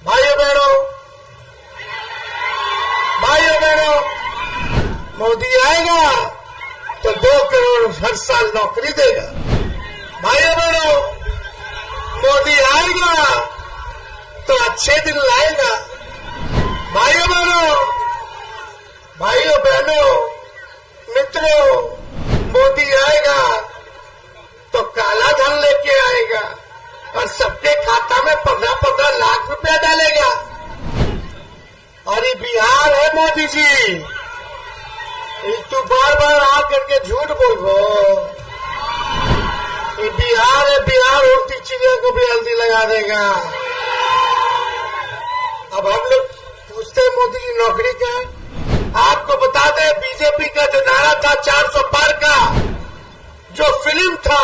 भाइयों बहनों, मोदी आएगा तो 2 करोड़ हर साल नौकरी देगा। भाइयों बहनों, मोदी आएगा तो अच्छे दिन लाएगा। भाइयों बहनों, मित्रों, मोदी आएगा तो काला धन लेके आएगा और सबके खाता में 15-15 लाख रुपया डालेगा। और ये बिहार है मोदी जी, तू बार आ करके झूठ बोल रहे। ये बिहार है, बिहार उड़ती चिड़िया को भी हल्दी लगा देगा। अब हम लोग पूछते हैं मोदी की नौकरी क्या है। आपको बता दें, बीजेपी का जो नारा था 400 पार का, जो फिल्म था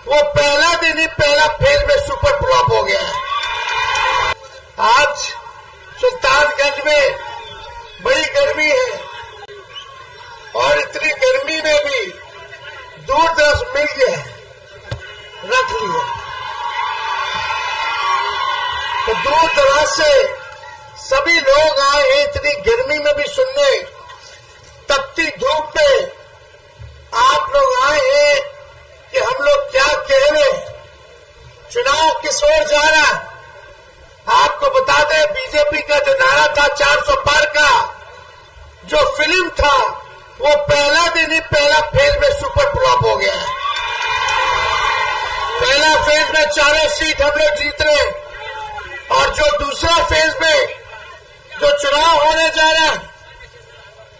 वो पहला दिन ही पहला फेज में सुपर फ्लॉप हो गया। आज सुल्तानगंज में बड़ी गर्मी है और इतनी गर्मी में भी दूर दराज मिल गया, रख लिया। तो दूर दराज से सभी लोग आए हैं इतनी गर्मी में भी सुनने, तपती धूप में आप लोग आए हैं कि हम लोग क्या कह रहे हैं, चुनाव किस ओर जा रहा है। आपको बता दें, बीजेपी का जो नारा था 400 पार का, जो फिल्म था वो पहला दिन ही पहला फेज में सुपर फ्लॉप हो गया। पहला फेज में 4 सीट हम लोग जीत रहे, और जो दूसरा फेज में जो चुनाव होने जा रहा है,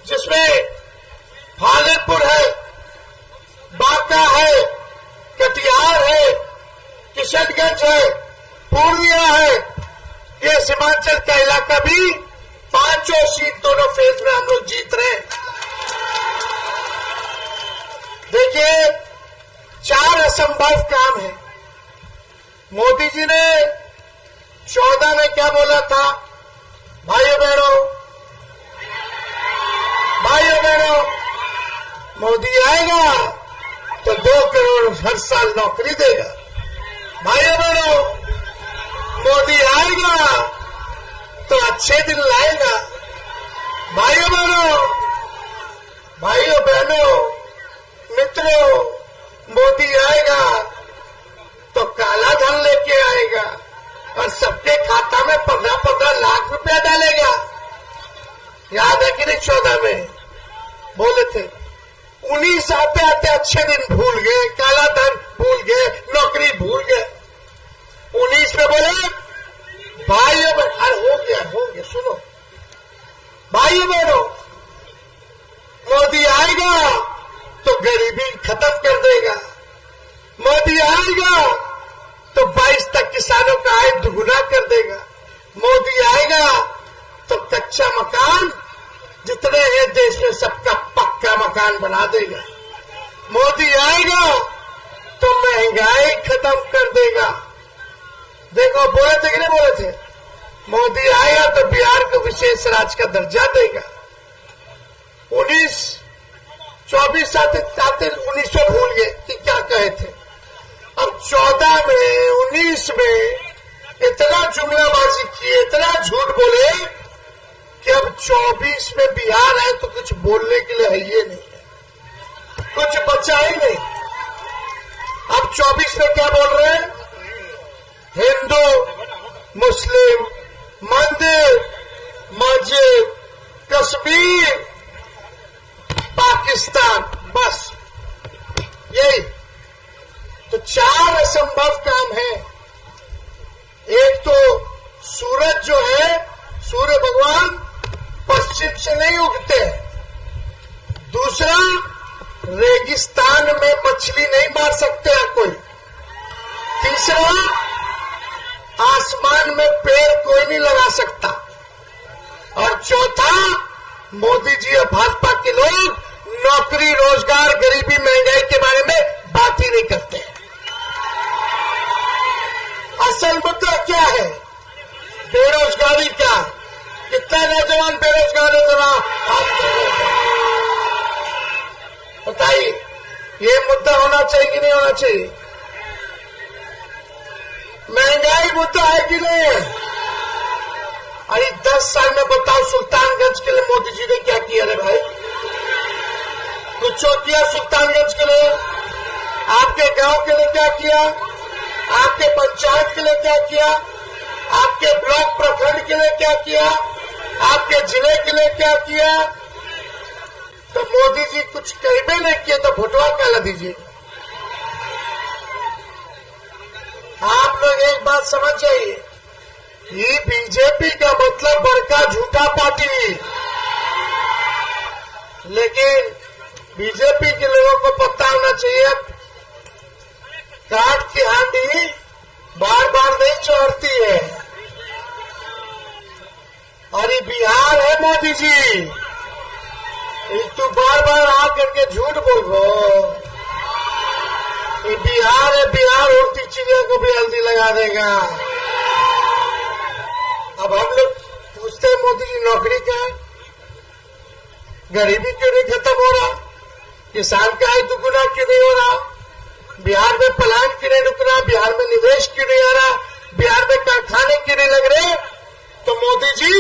जिसमें भागलपुर है, बांका है, कटिहार है, किशनगंज है, पूर्णिया है, ये सीमांचल का इलाका भी 5 सीट दोनों फेज में हम लोग जीत रहे हैं। देखिए, 4 असंभव काम है। मोदी जी ने 14 में क्या बोला था, भाइयों बहनों, मोदी आएगा तो 2 करोड़ हर साल नौकरी देगा। भाइयों बहनों, मोदी आएगा तो अच्छे दिन लाएगा। भाइयों बहनों, मित्रों, मोदी आएगा तो काला धन लेके आएगा और सबके खाता में 15-15 लाख रुपया डालेगा। याद है कि नहीं? 14 में बोले थे। 19 आते आते अच्छे दिन भूल गए, काला धन भूल गए, नौकरी भूल गए। 19 में बोले भाइयों बहनों, हो गया, सुनो भाइयों बहनों, मोदी आएगा तो गरीबी खत्म कर देगा। मोदी आएगा तो 22 तक किसानों का आय दुगुना कर देगा। मोदी आएगा तो कच्चा मकान जितने हैं देश में सबका पक्का मकान बना देगा। मोदी आएगा तो महंगाई खत्म कर देगा। देखो, बोले थे कि नहीं बोले थे? मोदी आएगा तो बिहार को विशेष राज्य का दर्जा देगा। 24 आते 1900 भूल गए कि क्या कहे थे। अब 14 में 19 में इतना जुमलाबाजी किए, इतना झूठ बोले कि अब 24 में बिहार है तो कुछ बोलने के लिए है ये नहीं है, कुछ बचा ही नहीं। अब 24 में क्या बोल रहे हैं? हिंदू मुस्लिम मंदिर मस्जिद कश्मीर पाकिस्तान, बस यही तो 4 असंभव काम है। एक तो सूरज जो है, सूर्य भगवान पश्चिम से नहीं उगते। दूसरा, रेगिस्तान में मछली नहीं मार सकते हैं कोई। तीसरा, आसमान में पेड़ कोई नहीं लगा सकता। और चौथा, मोदी जी और भाजपा के लोग नौकरी रोजगार गरीबी महंगाई के बारे में बात ही नहीं करते। असल मुद्दा क्या है? बेरोजगारी क्या? कितना नौजवान बेरोजगार है जरा बताइए। ये मुद्दा होना चाहिए कि नहीं होना चाहिए? महंगाई मुद्दा है कि नहीं है? अरे 10 साल में बताओ सुल्तानगंज के लिए मोदी जी ने क्या किया रे भाई? कुछ किया सुल्तानगंज के लिए? आपके गांव के लिए क्या किया? आपके पंचायत के लिए क्या किया? आपके ब्लॉक प्रखंड के लिए क्या किया? आपके जिले के लिए क्या किया? तो मोदी जी कुछ कहबे नहीं किए तो भुटवा कहला दीजिए। आप लोग एक बात समझ जाइए, ये बीजेपी का मतलब बड़का झूठा पार्टी, लेकिन बीजेपी के लोगों को पता होना चाहिए काट की हांडी बार बार नहीं चढ़ती है। और ये बिहार है मोदी जी, तू बार बार आकर के झूठ बोल रहो। ये बिहार है, बिहार उड़ती चिड़िया को भी हल्दी लगा देगा। अब हम लोग पूछते हैं मोदी जी नौकरी क्या है? गरीबी क्यों नहीं खत्म हो रहा? किसान का है दुगुना क्यों नहीं हो रहा? बिहार में पलायन क्यों नहीं रुक रहा? बिहार में निवेश क्यों नहीं आ रहा? बिहार में कारखाने क्यों नहीं लग रहे? तो मोदी जी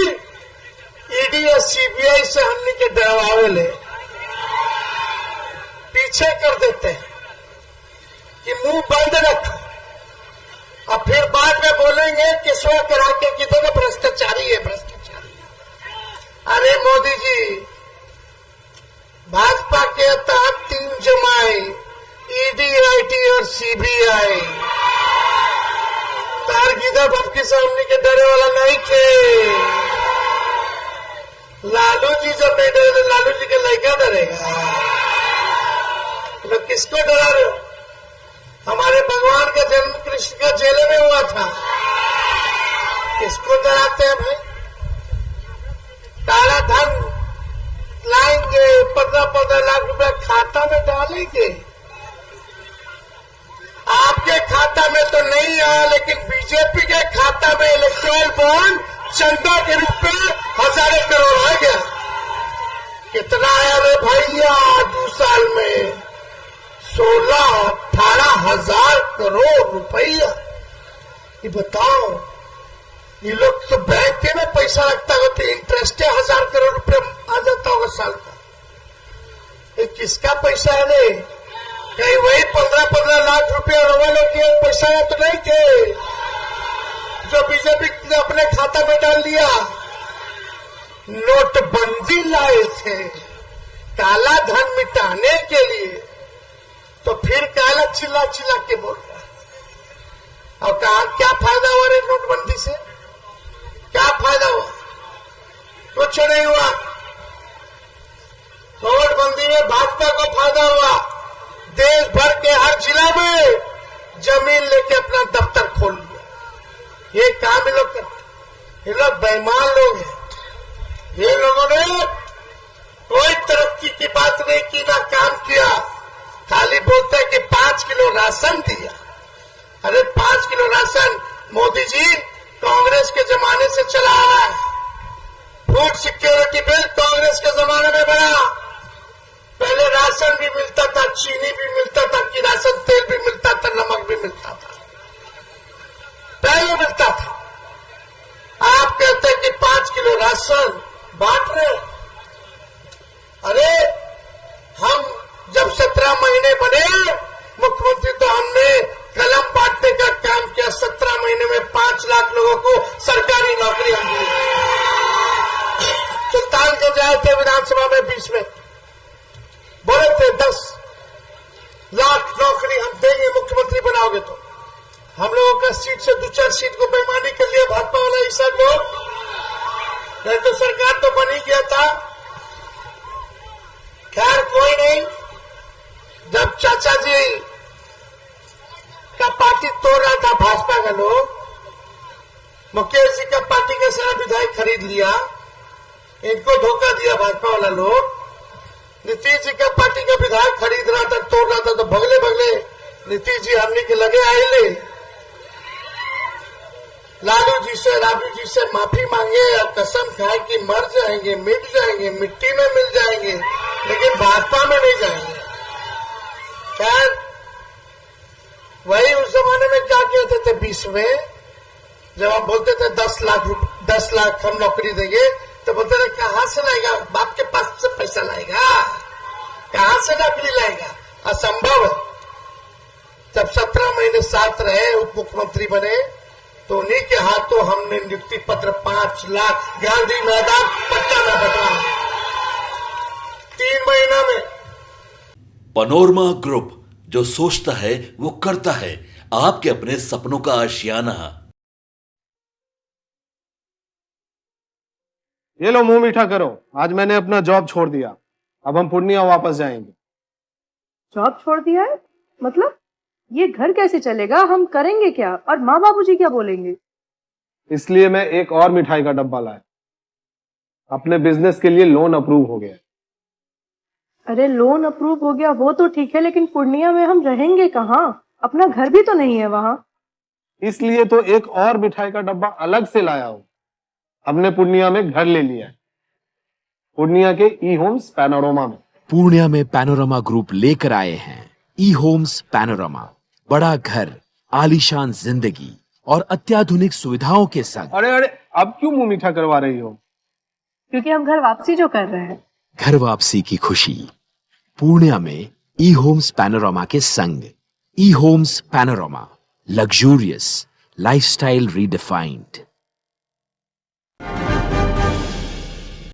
ईडी और सीबीआई से हमने के डरवावे ले पीछे कर देते हैं कि मुंह बंद रखो, और फिर बाद में बोलेंगे कि स्व करा के कि देखो भ्रष्टाचारी है, भ्रष्टाचारी। अरे मोदी जी, भाजपा के तहत 3 जमाए, ईडी, आईटी और सीबीआई। तार गिदा बम के सामने के डरे वाला नहीं थे। लालू जी जब नहीं डरे तो लालू जी के लड़का डरेगा। लोग किसको डरा रहे हो? हमारे भगवान का जन्म कृष्ण का जेल में हुआ था, किसको डराते हैं भाई? काला धन लाएंगे, 15-15 लाख रुपए खाता में डालेंगे। आपके खाता में तो नहीं आया, लेकिन बीजेपी के खाता में इलेक्ट्रल बॉन्ड चंदा के रूप में हजारों करोड़ आ गया। कितना आया रे भैया 2 साल में? 16-18 हजार करोड़ रुपया। ये बताओ, ये लोग तो बैंक में पैसा रखता हो तो इंटरेस्ट 1000 करोड़ रुपया आ जाता होगा साल का। ये किसका पैसा है? नहीं कहीं वही 15-15 लाख रुपया रोवल के पैसा है तो नहीं थे जो बीजेपी ने अपने खाता में डाल दिया। नोटबंदी लाए थे काला धन मिटाने के लिए, तो फिर काला चिल्ला चिल्ला के बोल रहा। और कहा क्या फायदा हुआ रे नोटबंदी से? क्या फायदा हुआ? कुछ नहीं हुआ। नोटबंदी में भाजपा को फायदा हुआ। देश भर के हर जिला में जमीन लेके अपना दफ्तर खोल लिया। ये काम ये लोग करते, ये लोग बेईमान लोग हैं। ये लोगों ने कोई तरक्की की बात नहीं की, ना काम किया, खाली बोलते हैं कि 5 किलो राशन दिया। अरे 5 किलो राशन मोदी जी कांग्रेस के जमाने से चला आ रहा है। फूड सिक्योरिटी बिल कांग्रेस के जमाने में बना। पहले राशन भी मिलता था, चीनी भी मिलता था, किरासन तेल भी मिलता था, नमक भी मिलता था, पहले मिलता था। आप कहते हैं कि 5 किलो राशन बांट रहे। अरे हम जब 17 महीने बने मुख्यमंत्री तो हमने कलम बांटने का काम किया। 17 महीने में 5 लाख लोगों को सरकारी नौकरी हम दी। सुल्तानगंज आए थे विधानसभा में 20 में, बोले थे 10 लाख नौकरी हम देंगे मुख्यमंत्री बनाओगे तो। हम लोगों का सीट से 2-4 सीट को बेईमानी कर लिया भाजपा वाला हिस्सा लोग, नहीं तो सरकार तो बन ही गया था। खैर कोई नहीं। जब चाचा जी का पार्टी तोड़ रहा था भाजपा का लोग, मुकेश जी का पार्टी का सारा विधायक खरीद लिया, इनको धोखा दिया भाजपा वाला लोग। नीतीश जी का पार्टी का विधायक खरीद रहा था, तोड़ रहा था, तो भगले भगले नीतीश जी हमने के लगे आए, लालू जी से राबू जी से माफी मांगे और कसम खाए कि मर जाएंगे, मिट जाएंगे, मिट्टी में मिल जाएंगे, लेकिन भाजपा में नहीं जाएंगे। खैर वही उस जमाने में क्या कहते थे 20 में, जब हम बोलते थे 10 लाख हम नौकरी देंगे, तो बोलते ना कहाँ से लाएगा, बाप के पास से पैसा लाएगा, कहाँ से नौकरी लाएगा, असंभव है। जब 17 महीने साथ रहे, उप मुख्यमंत्री बने, तो उन्हीं के हाथों हमने नियुक्ति पत्र 5 लाख गांधी मैदान पटना में बदला 3 महीना में। पैनोरमा ग्रुप, जो सोचता है वो करता है। आपके अपने सपनों का आशियाना। ये लो मुंह मीठा करो, आज मैंने अपना जॉब छोड़ दिया, अब हम पूर्णिया वापस जाएंगे। जॉब छोड़ दिया है? मतलब ये घर कैसे चलेगा, हम करेंगे क्या, और माँ बाबूजी क्या बोलेंगे? इसलिए मैं एक और मिठाई का डब्बा लाया, अपने बिजनेस के लिए लोन अप्रूव हो गया। अरे लोन अप्रूव हो गया वो तो ठीक है, लेकिन पूर्णिया में हम रहेंगे कहाँ? अपना घर भी तो नहीं है वहाँ। इसलिए तो एक और मिठाई का डब्बा अलग से लाया हूं। हमने पूर्णिया में घर ले लिया है, पूर्णिया के ई होम्स पैनोरमा में। पूर्णिया में पैनोरमा ग्रुप लेकर आए हैं ई होम्स पैनोरमा। बड़ा घर, आलीशान जिंदगी और अत्याधुनिक सुविधाओं के संग। अरे अब क्यों मुंह मीठा करवा रही हो? क्योंकि हम घर वापसी जो कर रहे हैं। घर वापसी की खुशी पूर्णिया में ई होम्स पैनोरमा के संग। E homes panorama, luxurious lifestyle redefined.